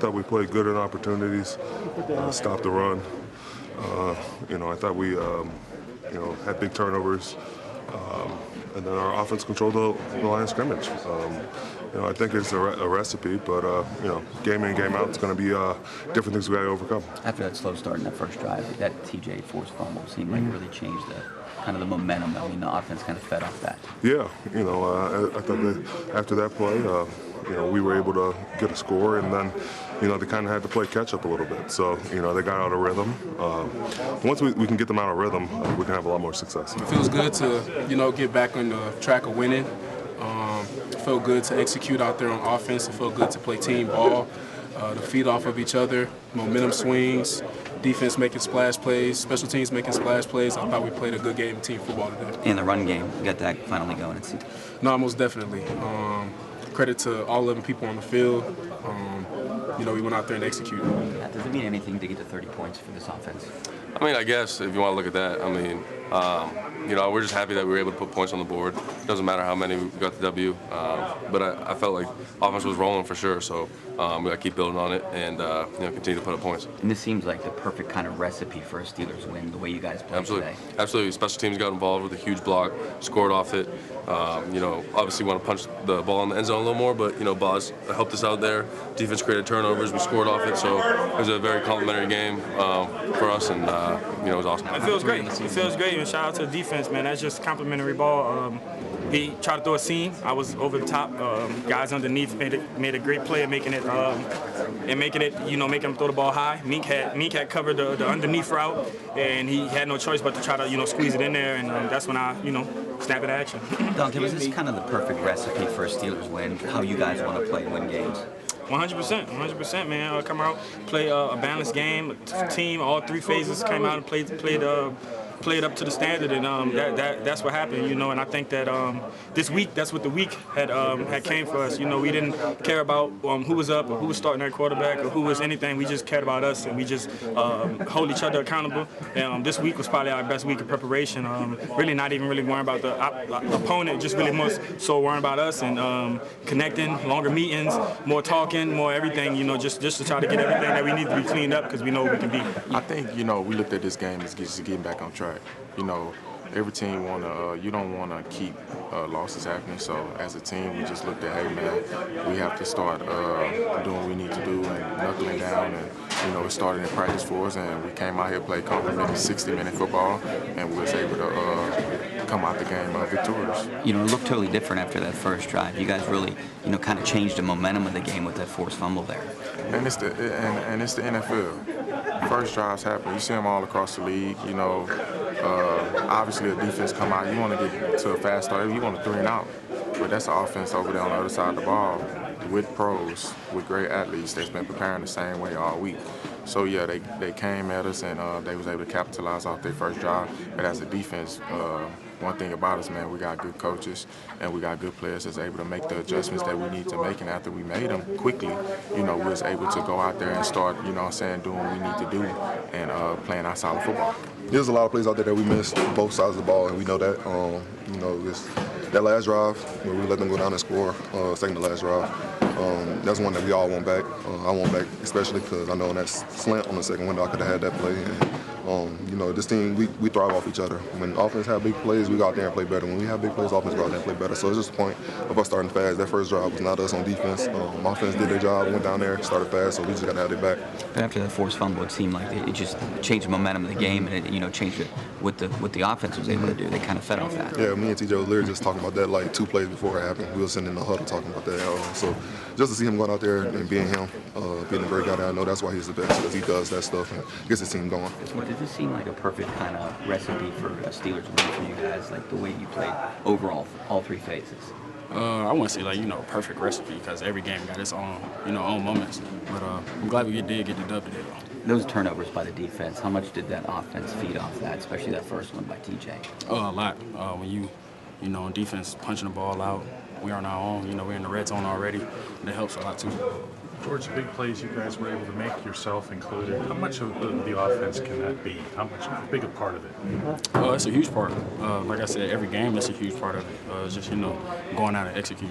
thought we played good in opportunities, stopped the run. I thought we, had big turnovers. And then our offense controlled the line of scrimmage. I think it's a recipe, but, game in, game out, it's going to be different things we got to overcome. After that slow start in that first drive, that TJ forced fumble seemed like it really changed the momentum. I mean, the offense kind of fed off that. Yeah, I thought that after that play, we were able to get a score, and then, they kind of had to play catch up a little bit. So, they got out of rhythm. Once we can get them out of rhythm, we can have a lot more success. It feels good to, get back on the track of winning. It felt good to execute out there on offense. It felt good to play team ball, to feed off of each other, momentum swings, defense making splash plays, special teams making splash plays. I thought we played a good game of team football today. In the run game, you got that finally going. No, most definitely. Credit to all 11 people on the field. We went out there and executed. Does it mean anything to get to 30 points for this offense? I mean, I guess if you want to look at that, we're just happy that we were able to put points on the board. It doesn't matter how many we got the W, but I felt like offense was rolling for sure. So we got to keep building on it and continue to put up points. And this seems like the perfect kind of recipe for a Steelers win, the way you guys played today. Absolutely. Special teams got involved with a huge block, scored off it. Obviously want to punch the ball in the end zone a little more, but Boz helped us out there. Defense created turnovers, we scored off it, so it was a very complimentary game for us, and it was awesome. It feels great. It feels great, and shout out to the defense, man. That's just complimentary ball. He tried to throw a seam. I was over the top. Guys underneath made a great play at making it, making him throw the ball high. Meek had covered the underneath route, and he had no choice but to try to squeeze it in there, and that's when I snap into action. Donte, was this kind of the perfect recipe for a Steelers win? How you guys want to play and win games? 100%, man. Come out, play a balanced game. Team, all three phases came out and played up to the standard, and that's what happened, And I think that this week, that's what the week had came for us. We didn't care about who was up or who was starting at quarterback or who was anything. We just cared about us, and we just hold each other accountable. And this week was probably our best week of preparation. Really not even really worrying about the opponent, just really more so worrying about us and connecting, longer meetings, more talking, more everything. Just to try to get everything that we need to be cleaned up because we know we can be. I think we looked at this game as just getting back on track. Every team you don't want to keep losses happening. So as a team, we just looked at, hey man, we have to start doing what we need to do and knuckling down. And it started in practice for us, and we came out here, played complimentary 60-minute football, and we was able to come out the game victorious. It looked totally different after that first drive. You guys really, kind of changed the momentum of the game with that forced fumble there. And it's the NFL. First drives happen. You see them all across the league. Obviously, a defense come out. You want to get to a fast start. You want to 3 and out. But that's the offense over there on the other side of the ball with pros, with great athletes that's been preparing the same way all week. So, yeah, they came at us, and they was able to capitalize off their first drive. But as a defense, one thing about us, man, we got good coaches and we got good players that's able to make the adjustments that we need to make. And after we made them quickly, we was able to go out there and start, doing what we need to do and playing our solid football. There's a lot of plays out there that we missed on both sides of the ball, and we know that. That last drive where we let them go down and score, second to last drive, that's one that we all want back. I want back especially because I know in that slant on the second window I could have had that play. And, this team, we thrive off each other. When offense have big plays, we go out there and play better. When we have big plays, offense go out there and play better. So it's just a point of us starting fast. That first drive was not us on defense. Offense did their job, went down there, started fast, so we just got to have it back. But after that forced fumble, it seemed like it just changed the momentum of the game, and it changed it what the offense was able to do. They kind of fed off that. Yeah, me and TJ was literally just talking about that like 2 plays before it happened. We were sitting in the huddle talking about that. So just to see him going out there and being him, being a great guy that I know, that's why he's the best, because he does that stuff and gets his team going. Well, did this seem like a perfect kind of recipe for a Steelers win for you guys, like the way you played overall, all 3 phases? I wouldn't say perfect recipe because every game got its own, own moments. But I'm glad we did get the dub today. Those turnovers by the defense, how much did that offense feed off that, especially that first one by TJ? A lot. When you on defense punching the ball out, we are on our own. We're in the red zone already. That helps a lot too. George, the big plays you guys were able to make, yourself included, how much of the offense can that be? How big a part of it? It's a huge part. Like I said, every game, that's a huge part of it. It's just, going out and execute.